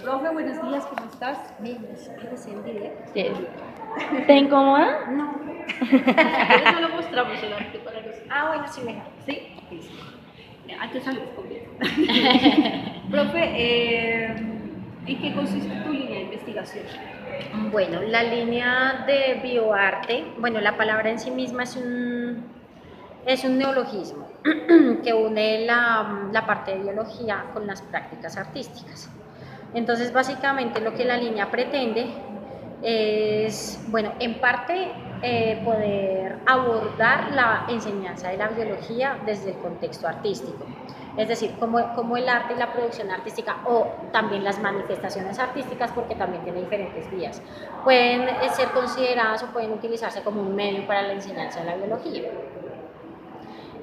Profe, buenos días, ¿cómo estás? Bien, ¿quieres en directo? Sí. ¿Te incomoda? No. Entonces no lo mostramos solamente para los... Bueno, sí, mejor. ¿Sí? Listo. Antes salimos con bien. Profe, ¿en qué consiste tu línea de investigación? Bueno, la línea de bioarte, bueno, la palabra en sí misma es un neologismo que une la parte de biología con las prácticas artísticas. Entonces, básicamente lo que la línea pretende es, bueno, en parte poder abordar la enseñanza de la biología desde el contexto artístico. Es decir, como el arte y la producción artística o también las manifestaciones artísticas, porque también tiene diferentes vías, pueden ser consideradas o pueden utilizarse como un medio para la enseñanza de la biología.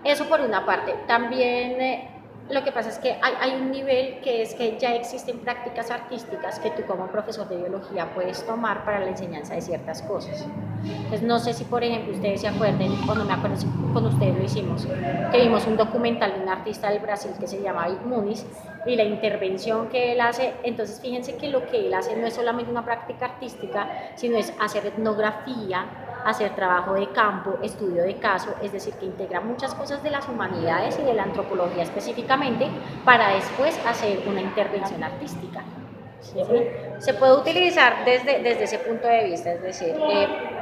Eso por una parte. También lo que pasa es que hay un nivel que es que ya existen prácticas artísticas que tú como profesor de biología puedes tomar para la enseñanza de ciertas cosas. Entonces no sé si por ejemplo ustedes se acuerden, o no me acuerdo si con ustedes lo hicimos, que vimos un documental de un artista del Brasil que se llama Vic Muniz y la intervención que él hace. Entonces fíjense que lo que él hace no es solamente una práctica artística, sino es hacer etnografía, hacer trabajo de campo, estudio de caso, es decir, que integra muchas cosas de las humanidades y de la antropología específicamente para después hacer una intervención artística. ¿Sí? Se puede utilizar desde ese punto de vista, es decir,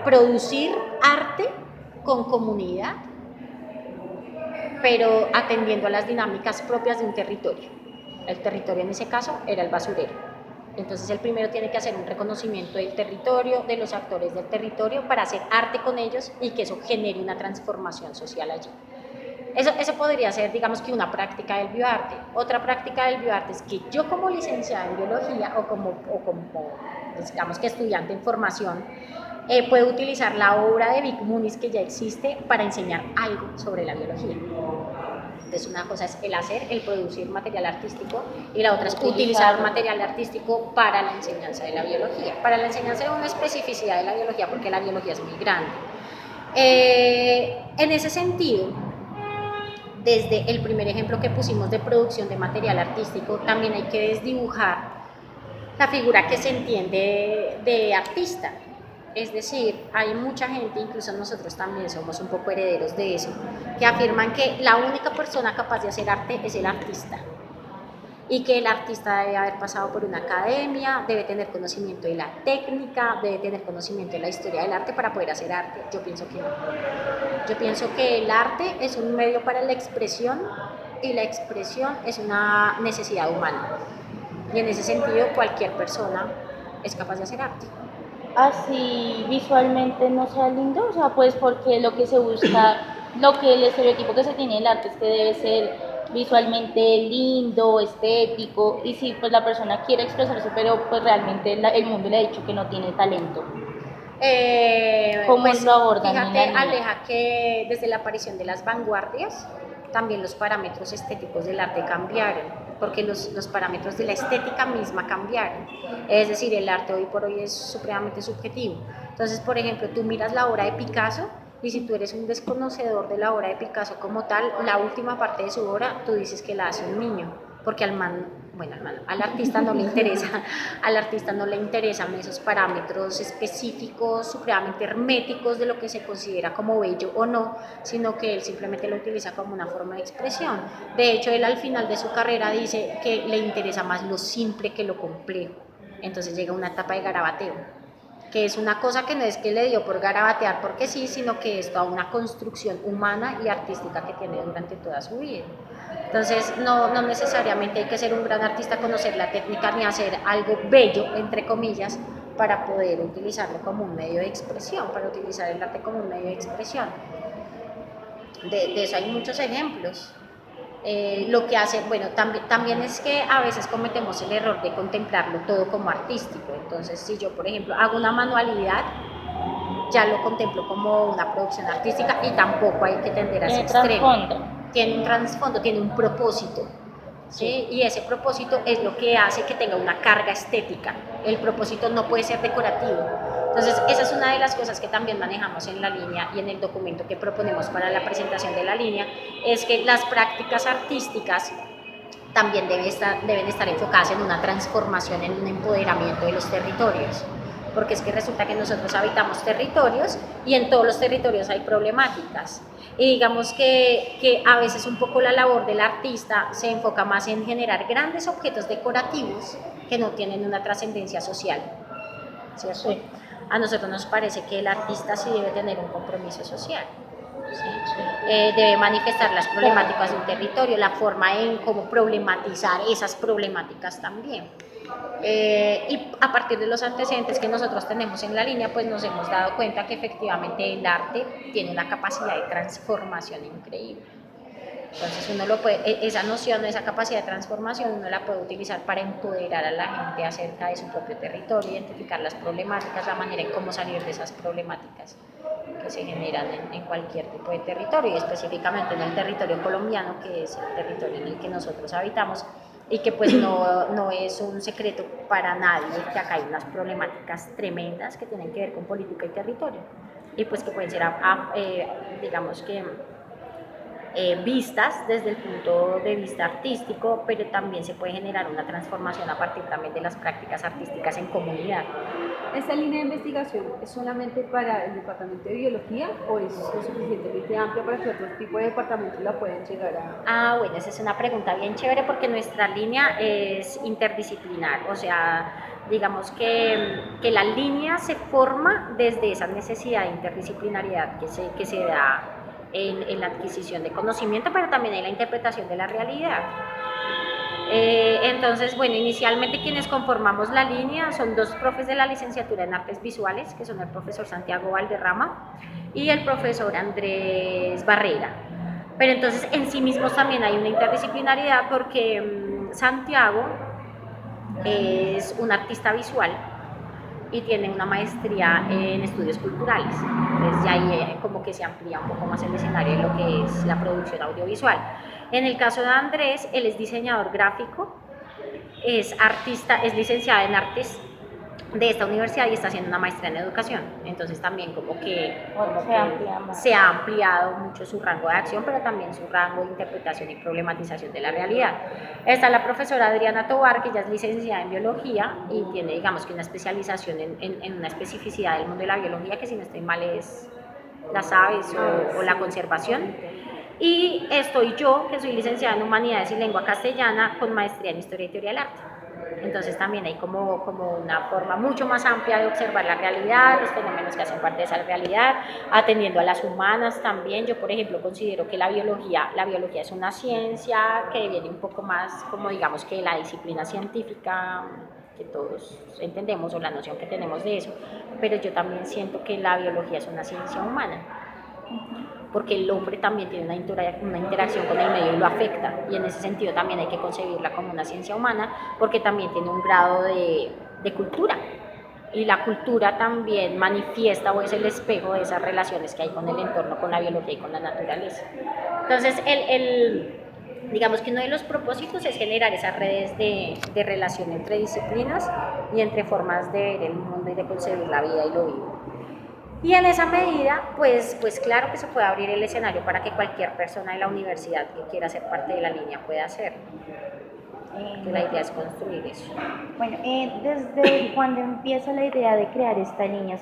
producir arte con comunidad, pero atendiendo a las dinámicas propias de un territorio. El territorio en ese caso era el basurero. Entonces el primero tiene que hacer un reconocimiento del territorio, de los actores del territorio, para hacer arte con ellos y que eso genere una transformación social allí. Eso podría ser, digamos, que una práctica del bioarte. Otra práctica del bioarte es que yo como licenciada en biología o como digamos que estudiante en formación, puedo utilizar la obra de Vic Muniz que ya existe para enseñar algo sobre la biología. Entonces una cosa es el hacer, el producir material artístico y la otra es utilizar material artístico para la enseñanza de la biología, para la enseñanza de una especificidad de la biología, porque la biología es muy grande. En ese sentido, desde el primer ejemplo que pusimos de producción de material artístico, también hay que desdibujar la figura que se entiende de artista. Es decir, hay mucha gente, incluso nosotros también somos un poco herederos de eso, que afirman que la única persona capaz de hacer arte es el artista y que el artista debe haber pasado por una academia, debe tener conocimiento de la técnica, debe tener conocimiento de la historia del arte para poder hacer arte. Yo pienso que no. Yo pienso que el arte es un medio para la expresión y la expresión es una necesidad humana. Y en ese sentido cualquier persona es capaz de hacer arte. Así visualmente no sea lindo, o sea, pues porque lo que se busca, lo que el estereotipo que se tiene del arte es que debe ser visualmente lindo, estético, y si pues la persona quiere expresarse, pero pues realmente el mundo le ha dicho que no tiene talento. ¿Cómo Pues lo abordan en la fíjate, línea? Aleja, que desde la aparición de las vanguardias, también los parámetros estéticos del arte cambiaron, porque los parámetros de la estética misma cambiaron. Es decir, el arte hoy por hoy es supremamente subjetivo. Entonces, por ejemplo, tú miras la obra de Picasso y si tú eres un desconocedor de la obra de Picasso como tal, la última parte de su obra tú dices que la hace un niño, porque al artista no le interesa, al artista no le interesan esos parámetros específicos, supremamente herméticos de lo que se considera como bello o no, sino que él simplemente lo utiliza como una forma de expresión. De hecho, él al final de su carrera dice que le interesa más lo simple que lo complejo. Entonces llega una etapa de garabateo, que es una cosa que no es que le dio por garabatear porque sí, sino que es toda una construcción humana y artística que tiene durante toda su vida. Entonces, no necesariamente hay que ser un gran artista, conocer la técnica ni hacer algo bello, entre comillas, para poder utilizarlo como un medio de expresión, para utilizar el arte como un medio de expresión. De eso hay muchos ejemplos. Lo que hace, bueno, también es que a veces cometemos el error de contemplarlo todo como artístico. Entonces, si yo, por ejemplo, hago una manualidad, ya lo contemplo como una producción artística y tampoco hay que tender a ese extremo. Tiene un trasfondo, tiene un propósito, ¿sí? Y ese propósito es lo que hace que tenga una carga estética. El propósito no puede ser decorativo. Entonces, esa es una de las cosas que también manejamos en la línea y en el documento que proponemos para la presentación de la línea, es que las prácticas artísticas también deben estar enfocadas en una transformación, en un empoderamiento de los territorios, porque es que resulta que nosotros habitamos territorios y en todos los territorios hay problemáticas. Y digamos que a veces un poco la labor del artista se enfoca más en generar grandes objetos decorativos que no tienen una trascendencia social, ¿cierto? Sí. A nosotros nos parece que el artista sí debe tener un compromiso social. ¿Sí? Debe manifestar las problemáticas de un territorio, la forma en cómo problematizar esas problemáticas también. Y a partir de los antecedentes que nosotros tenemos en la línea, pues nos hemos dado cuenta que efectivamente el arte tiene una capacidad de transformación increíble. Entonces uno lo puede, esa noción, esa capacidad de transformación uno la puede utilizar para empoderar a la gente acerca de su propio territorio, identificar las problemáticas, la manera en cómo salir de esas problemáticas que se generan en cualquier tipo de territorio, y específicamente en el territorio colombiano, que es el territorio en el que nosotros habitamos, y que pues no es un secreto para nadie que acá hay unas problemáticas tremendas que tienen que ver con política y territorio, y pues que pueden ser, digamos que, vistas desde el punto de vista artístico, pero también se puede generar una transformación a partir también de las prácticas artísticas en comunidad. ¿Esta línea de investigación es solamente para el departamento de biología o es lo suficientemente amplia para que otro tipo de departamentos la puedan llegar a...? Bueno, esa es una pregunta bien chévere porque nuestra línea es interdisciplinar, o sea, digamos que la línea se forma desde esa necesidad de interdisciplinariedad que se da en la adquisición de conocimiento, pero también en la interpretación de la realidad. Entonces, bueno, inicialmente quienes conformamos la línea son dos profes de la licenciatura en Artes Visuales, que son el profesor Santiago Valderrama y el profesor Andrés Barrera. Pero entonces en sí mismos también hay una interdisciplinariedad porque Santiago es un artista visual y tiene una maestría en estudios culturales, entonces ya ahí como que se amplía un poco más el escenario de lo que es la producción audiovisual. En el caso de Andrés, él es diseñador gráfico, es artista, es licenciado en artes de esta universidad y está haciendo una maestría en educación, entonces también como que se ha ampliado mucho su rango de acción, pero también su rango de interpretación y problematización de la realidad. Está la profesora Adriana Tobar, que ya es licenciada en biología y tiene, digamos, que una especialización en una especificidad del mundo de la biología, que si no estoy mal es las aves o la conservación. Y estoy yo, que soy licenciada en Humanidades y Lengua Castellana, con maestría en Historia y Teoría del Arte. Entonces también hay como una forma mucho más amplia de observar la realidad, los fenómenos que hacen parte de esa realidad, atendiendo a las humanas también. Yo, por ejemplo, considero que la biología es una ciencia que viene un poco más, como digamos, que la disciplina científica que todos entendemos, o la noción que tenemos de eso, pero yo también siento que la biología es una ciencia humana, porque el hombre también tiene una interacción con el medio y lo afecta, y en ese sentido también hay que concebirla como una ciencia humana, porque también tiene un grado de cultura, y la cultura también manifiesta o es el espejo de esas relaciones que hay con el entorno, con la biología y con la naturaleza. Entonces, digamos que uno de los propósitos es generar esas redes de relación entre disciplinas y entre formas de ver el mundo y de concebir la vida y lo vivo. Y en esa medida, pues claro que se puede abrir el escenario para que cualquier persona de la universidad que quiera ser parte de la línea pueda hacerlo. La idea es construir eso. Bueno, ¿desde cuándo empieza la idea de crear esta línea?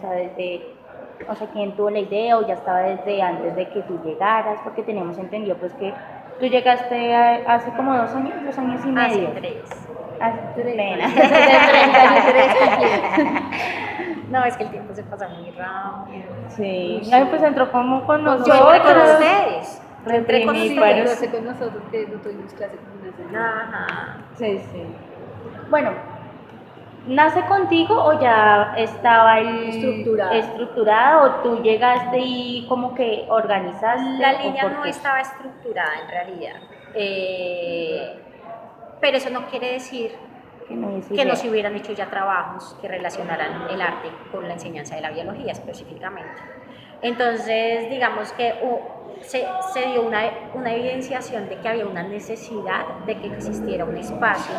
O sea, ¿quién tuvo la idea o ya estaba desde antes de que tú llegaras? Porque tenemos entendido pues que tú llegaste hace como 2 años y medio. Hace 3. Hace 3. No, es que el tiempo se pasa muy rápido. Sí, ay, pues entró como con nosotros. Yo entré con ustedes. Yo entré con Sí, ustedes. Con nosotros, que no tuvimos clase con una semana. Ajá. Sí. Bueno, ¿nace contigo o ya estaba estructurada o tú llegaste y como que organizaste? La línea no estaba estructurada en realidad, pero eso no quiere decir que no se hubieran hecho ya trabajos que relacionaran el arte con la enseñanza de la biología específicamente. Entonces, digamos que se dio una evidenciación de que había una necesidad de que existiera un espacio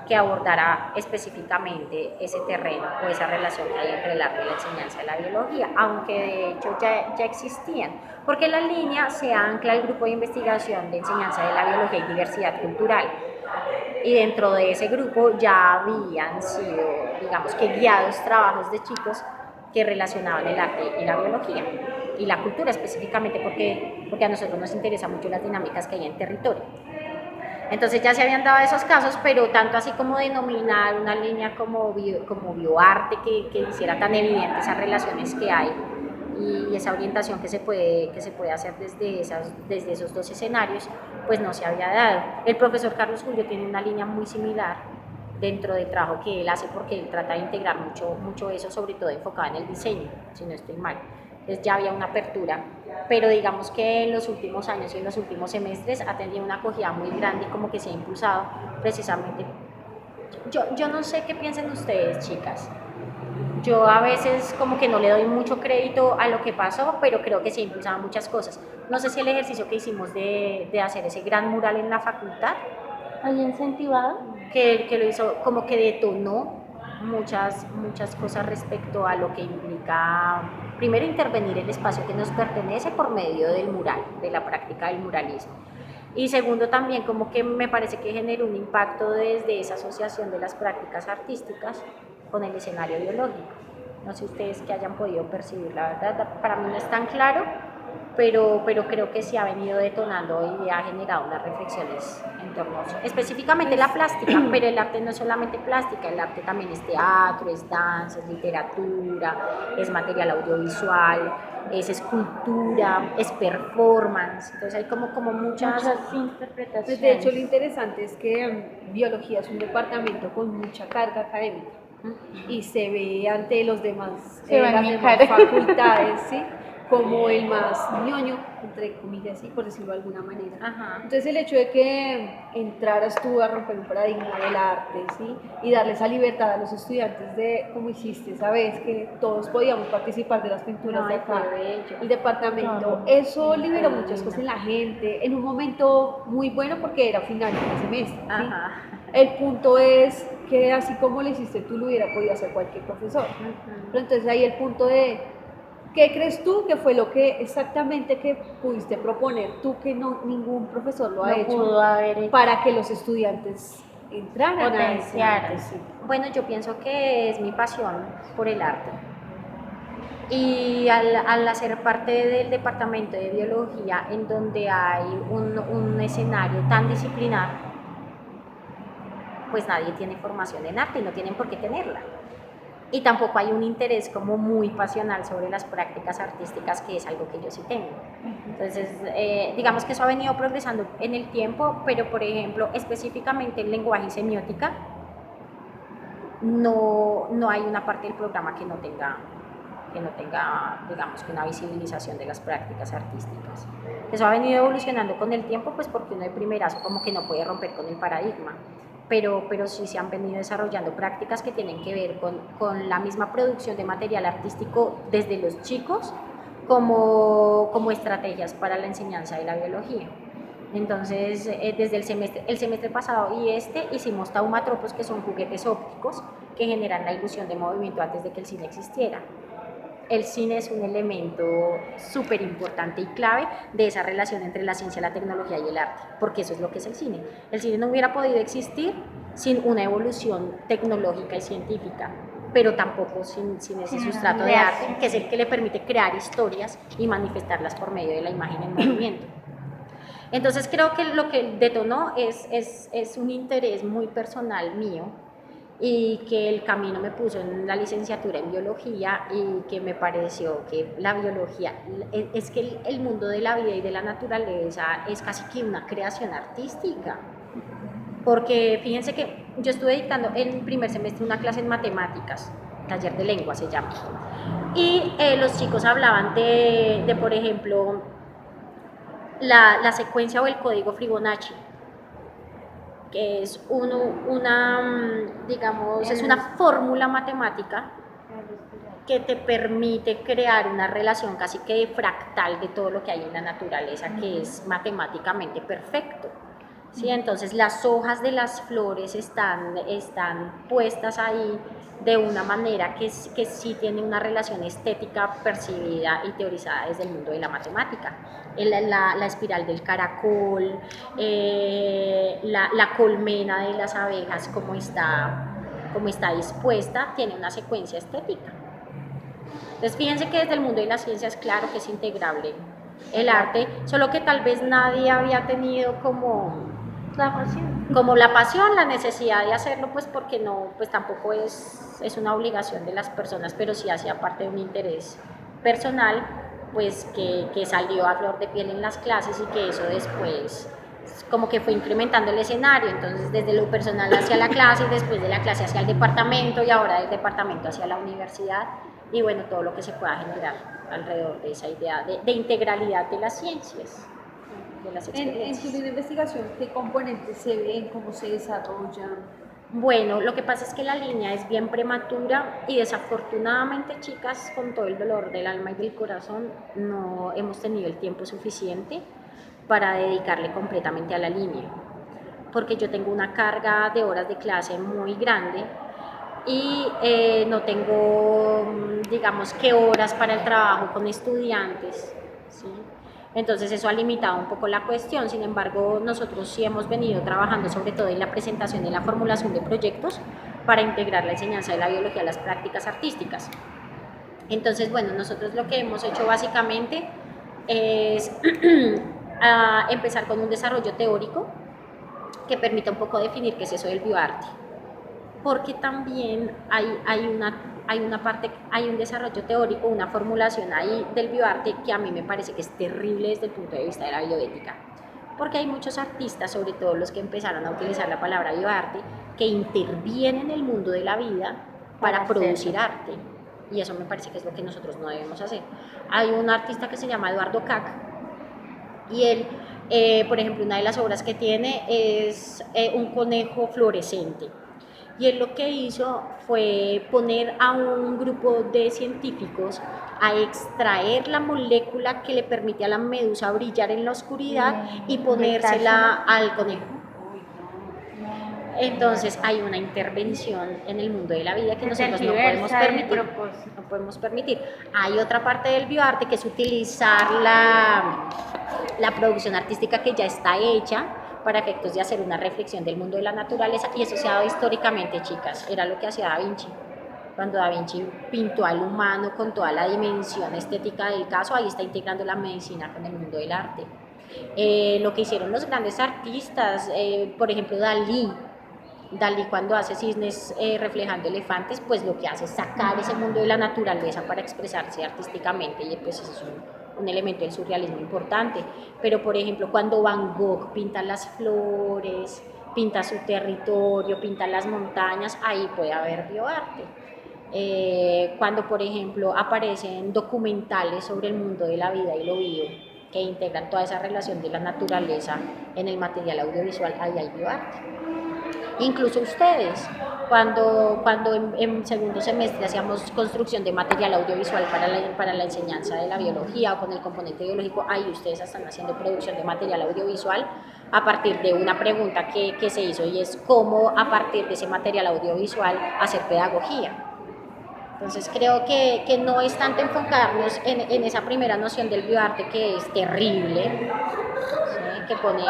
que abordara específicamente ese terreno o esa relación que hay entre el arte y la enseñanza de la biología, aunque de hecho ya existían, porque la línea se ancla al grupo de investigación de enseñanza de la biología y diversidad cultural, y dentro de ese grupo ya habían sido, digamos que guiados trabajos de chicos que relacionaban el arte y la biología y la cultura específicamente porque a nosotros nos interesa mucho las dinámicas que hay en territorio. Entonces ya se habían dado esos casos, pero tanto así como denominar una línea como bioarte que hiciera tan evidente esas relaciones que hay y esa orientación que se puede hacer desde esos dos escenarios, pues no se había dado. El profesor Carlos Julio tiene una línea muy similar dentro del trabajo que él hace porque él trata de integrar mucho eso, sobre todo enfocado en el diseño, si no estoy mal. Entonces ya había una apertura, pero digamos que en los últimos años y en los últimos semestres ha tenido una acogida muy grande y como que se ha impulsado precisamente. Yo no sé qué piensen ustedes, chicas. Yo a veces como que no le doy mucho crédito a lo que pasó, pero creo que se impulsaban muchas cosas. No sé si el ejercicio que hicimos de hacer ese gran mural en la facultad, ¿Hay incentivado? que lo hizo, como que detonó muchas cosas respecto a lo que implica, primero, intervenir el espacio que nos pertenece por medio del mural, de la práctica del muralismo. Y segundo, también como que me parece que generó un impacto desde esa asociación de las prácticas artísticas con el escenario biológico. No sé ustedes que hayan podido percibir, la verdad, para mí no es tan claro, pero creo que sí ha venido detonando y ha generado unas reflexiones en torno a eso. Específicamente la plástica, pero el arte no es solamente plástica, el arte también es teatro, es danza, es literatura, es material audiovisual, es escultura, es performance, entonces hay como muchas interpretaciones. Pues de hecho, lo interesante es que biología es un departamento con mucha carga académica y se ve ante los demás, Se va en las mi demás cara. facultades, ¿sí? Como el más ñoño, entre comillas, ¿sí? Por decirlo de alguna manera. Ajá. Entonces el hecho de que entraras tú a romper un paradigma del arte, ¿sí? Y darle esa libertad a los estudiantes de, como hiciste esa vez, que todos podíamos participar de las pinturas de Ay, acá, qué bello. el departamento, No, eso liberó qué muchas linda. cosas en la gente, en un momento muy bueno porque era final de semestre, ¿sí? Ajá. El punto es que así como lo hiciste tú, lo hubiera podido hacer cualquier profesor. Pero entonces ahí el punto de, ¿qué crees tú que fue lo que exactamente que pudiste proponer tú que no ningún profesor lo ha No hecho pudo haber hecho. para que los estudiantes entraran a ese Potenciaran. arte? Sí. Bueno, yo pienso que es mi pasión por el arte. Y al hacer parte del departamento de biología, en donde hay un escenario tan disciplinar, pues nadie tiene formación en arte y no tienen por qué tenerla. Y tampoco hay un interés como muy pasional sobre las prácticas artísticas, que es algo que yo sí tengo. Entonces, digamos que eso ha venido progresando en el tiempo, pero por ejemplo, específicamente el lenguaje y semiótica, no hay una parte del programa que no tenga, digamos, que una visibilización de las prácticas artísticas. Eso ha venido evolucionando con el tiempo, pues porque uno de primerazo como que no puede romper con el paradigma, pero sí se han venido desarrollando prácticas que tienen que ver con la misma producción de material artístico desde los chicos como estrategias para la enseñanza de la biología. Entonces, desde el semestre pasado y hicimos taumatropos, que son juguetes ópticos que generan la ilusión de movimiento antes de que el cine existiera. El cine es un elemento súper importante y clave de esa relación entre la ciencia, la tecnología y el arte, porque eso es lo que es el cine. El cine no hubiera podido existir sin una evolución tecnológica y científica, pero tampoco sin ese sustrato de arte, que es el que le permite crear historias y manifestarlas por medio de la imagen en movimiento. Entonces creo que lo que detonó es un interés muy personal mío, y que el camino me puso en la licenciatura en biología, y que me pareció que la biología, es que el mundo de la vida y de la naturaleza es casi que una creación artística. Porque fíjense que yo estuve dictando en primer semestre una clase en matemáticas, taller de lengua se llama, y los chicos hablaban de por ejemplo, la secuencia o el código Fibonacci, que es digamos, es una fórmula matemática que te permite crear una relación casi que fractal de todo lo que hay en la naturaleza, que es matemáticamente perfecto, ¿sí? Entonces las hojas de las flores están puestas ahí de una manera que sí tiene una relación estética percibida y teorizada desde el mundo de la matemática. La espiral del caracol, la colmena de las abejas, como está dispuesta, tiene una secuencia estética. Entonces fíjense que desde el mundo de las ciencias, claro que es integrable el arte, solo que tal vez nadie había tenido como la pasión, la necesidad de hacerlo, pues porque no, pues tampoco es una obligación de las personas, pero sí hacía parte de un interés personal, pues que salió a flor de piel en las clases y que eso después como que fue incrementando el escenario, entonces desde lo personal hacia la clase y después de la clase hacia el departamento y ahora del departamento hacia la universidad y bueno, todo lo que se pueda generar alrededor de esa idea de integralidad de las ciencias. De las En experiencias. tu línea de investigación, ¿qué componentes se ven, cómo se desarrollan? Bueno, lo que pasa es que la línea es bien prematura y desafortunadamente, chicas, con todo el dolor del alma y del corazón, no hemos tenido el tiempo suficiente para dedicarle completamente a la línea, porque yo tengo una carga de horas de clase muy grande y no tengo, digamos, que horas para el trabajo con estudiantes, ¿sí? Entonces eso ha limitado un poco la cuestión, sin embargo nosotros sí hemos venido trabajando sobre todo en la presentación y la formulación de proyectos para integrar la enseñanza de la biología a las prácticas artísticas. Entonces, bueno, nosotros lo que hemos hecho básicamente es empezar con un desarrollo teórico que permita un poco definir qué es eso del bioarte, porque también hay una parte, hay un desarrollo teórico, una formulación ahí del bioarte que a mí me parece que es terrible desde el punto de vista de la bioética, porque hay muchos artistas, sobre todo los que empezaron a utilizar la palabra bioarte, que intervienen en el mundo de la vida para producir arte, y eso me parece que es lo que nosotros no debemos hacer. Hay un artista que se llama Eduardo Kac, y él, por ejemplo, una de las obras que tiene es un conejo fluorescente. Y él lo que hizo fue poner a un grupo de científicos a extraer la molécula que le permite a la medusa brillar en la oscuridad y ponérsela al conejo. Entonces hay una intervención en el mundo de la vida que nosotros no podemos permitir. No podemos permitir. Hay otra parte del bioarte que es utilizar la producción artística que ya está hecha para efectos de hacer una reflexión del mundo de la naturaleza, y eso se ha dado históricamente, chicas, era lo que hacía Da Vinci. Cuando Da Vinci pintó al humano con toda la dimensión estética del caso, ahí está integrando la medicina con el mundo del arte. Lo que hicieron los grandes artistas, por ejemplo Dalí cuando hace cisnes reflejando elefantes, pues lo que hace es sacar ese mundo de la naturaleza para expresarse artísticamente, y pues eso es un elemento del surrealismo importante. Pero por ejemplo cuando Van Gogh pinta las flores, pinta su territorio, pinta las montañas, ahí puede haber bioarte. Cuando por ejemplo aparecen documentales sobre el mundo de la vida y lo vivo, que integran toda esa relación de la naturaleza en el material audiovisual, ahí hay bioarte. Incluso ustedes, cuando en segundo semestre hacíamos construcción de material audiovisual para la enseñanza de la biología o con el componente biológico, ahí ustedes están haciendo producción de material audiovisual a partir de una pregunta que se hizo, y es cómo a partir de ese material audiovisual hacer pedagogía. Entonces creo que no es tanto enfocarnos en esa primera noción del bioarte, que es terrible, ¿sí? que pone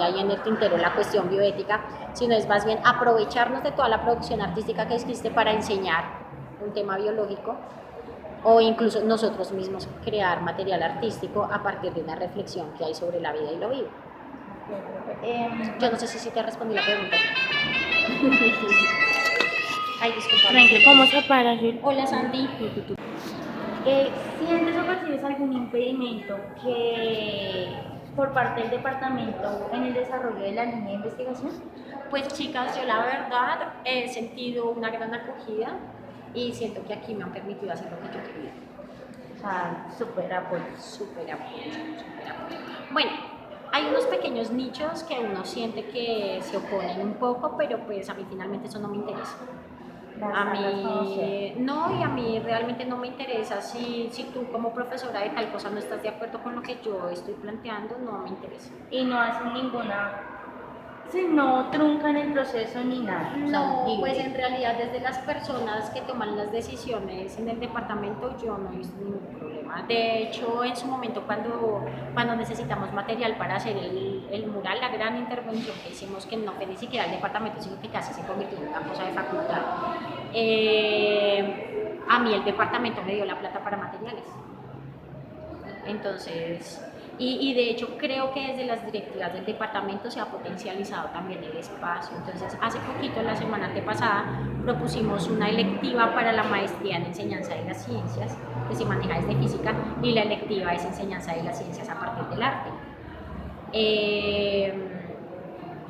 ahí en el tintero la cuestión bioética, sino es más bien aprovecharnos de toda la producción artística que existe para enseñar un tema biológico, o incluso nosotros mismos crear material artístico a partir de una reflexión que hay sobre la vida y lo vivo. Yo no sé si te respondí la pregunta. Ay, disculpa. Tranquilo, ¿cómo se para, Jul? Hola, Sandy. ¿Sientes o percibes algún impedimento por parte del departamento en el desarrollo de la línea de investigación? Pues chicas, yo la verdad he sentido una gran acogida y siento que aquí me han permitido hacer lo que yo quería. O sea, súper apoyo. Súper apoyo. Bueno, hay unos pequeños nichos que uno siente que se oponen un poco, pero pues a mí finalmente eso no me interesa. A mí no, y a mí realmente no me interesa si tú como profesora de tal cosa no estás de acuerdo con lo que yo estoy planteando, no me interesa. Y no hacen Sí, no truncan el proceso ni nada. o sea, No, libre. pues en realidad desde las personas que toman las decisiones en el departamento yo no he visto ningún problema. De hecho, en su momento cuando necesitamos material para hacer el mural, la gran intervención que hicimos, que no fue ni siquiera el departamento, sino que casi se convirtió en una cosa de facultad, a mí el departamento me dio la plata para materiales. Entonces, y de hecho creo que desde las directivas del departamento se ha potencializado también el espacio. Entonces, hace poquito, la semana antepasada, propusimos una electiva para la maestría en enseñanza de las ciencias, que se maneja desde física, y la electiva es enseñanza de las ciencias a partir del arte.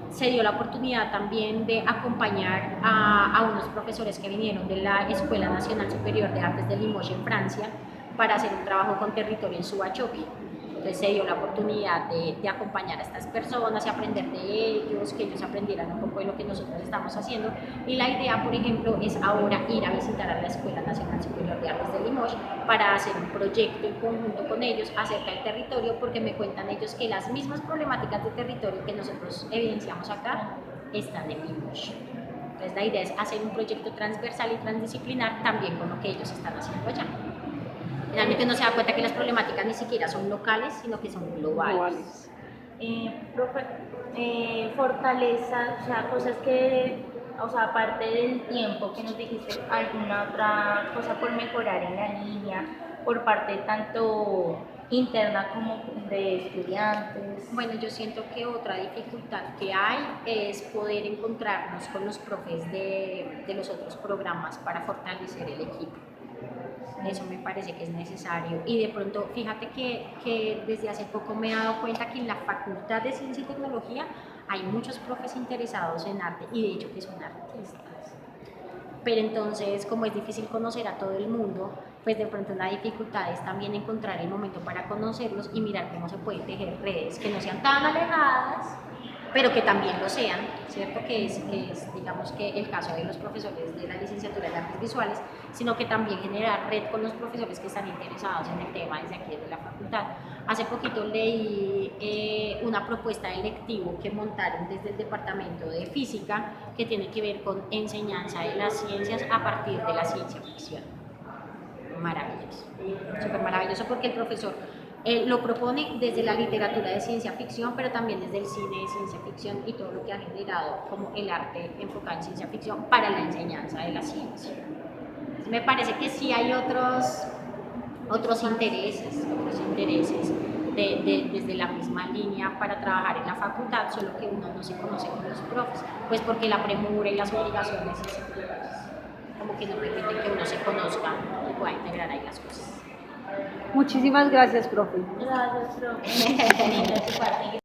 Se dio la oportunidad también de acompañar a unos profesores que vinieron de la Escuela Nacional Superior de Artes de Limoges en Francia para hacer un trabajo con territorio en Subachoque. Entonces se dio la oportunidad de acompañar a estas personas y aprender de ellos, que ellos aprendieran un poco de lo que nosotros estamos haciendo. Y la idea, por ejemplo, es ahora ir a visitar a la Escuela Nacional Superior de Artes de Limoges para hacer un proyecto en conjunto con ellos acerca del territorio, porque me cuentan ellos que las mismas problemáticas de territorio que nosotros evidenciamos acá están en Limoges. Entonces la idea es hacer un proyecto transversal y transdisciplinar también con lo que ellos están haciendo allá. Realmente uno se da cuenta que las problemáticas ni siquiera son locales, sino que son globales. Profe, fortaleza, o sea, cosas que, o sea, aparte del tiempo que nos dijiste, alguna otra cosa por mejorar en la línea, por parte tanto interna como de estudiantes. Bueno, yo siento que otra dificultad que hay es poder encontrarnos con los profes de los otros programas para fortalecer el equipo. Eso me parece que es necesario. Y de pronto, fíjate que desde hace poco me he dado cuenta que en la Facultad de Ciencia y Tecnología hay muchos profes interesados en arte y de hecho que son artistas. Pero entonces, como es difícil conocer a todo el mundo, pues de pronto la dificultad es también encontrar el momento para conocerlos y mirar cómo se pueden tejer redes que no sean tan alejadas, pero que también lo sean, ¿cierto? Que es digamos que el caso de los profesores de la licenciatura de artes visuales, sino que también generar red con los profesores que están interesados en el tema desde aquí, desde la facultad. Hace poquito leí una propuesta de electivo que montaron desde el departamento de física que tiene que ver con enseñanza de las ciencias a partir de la ciencia ficción. Maravilloso, súper maravilloso, porque el profesor lo propone desde la literatura de ciencia ficción, pero también desde el cine de ciencia ficción y todo lo que ha generado como el arte enfocado en ciencia ficción para la enseñanza de la ciencia. Me parece que sí hay otros intereses desde la misma línea para trabajar en la facultad, solo que uno no se conoce con los profes, pues porque la premura y las obligaciones como que no permiten que uno se conozca y pueda integrar ahí las cosas. Muchísimas gracias, profe. Gracias, profe.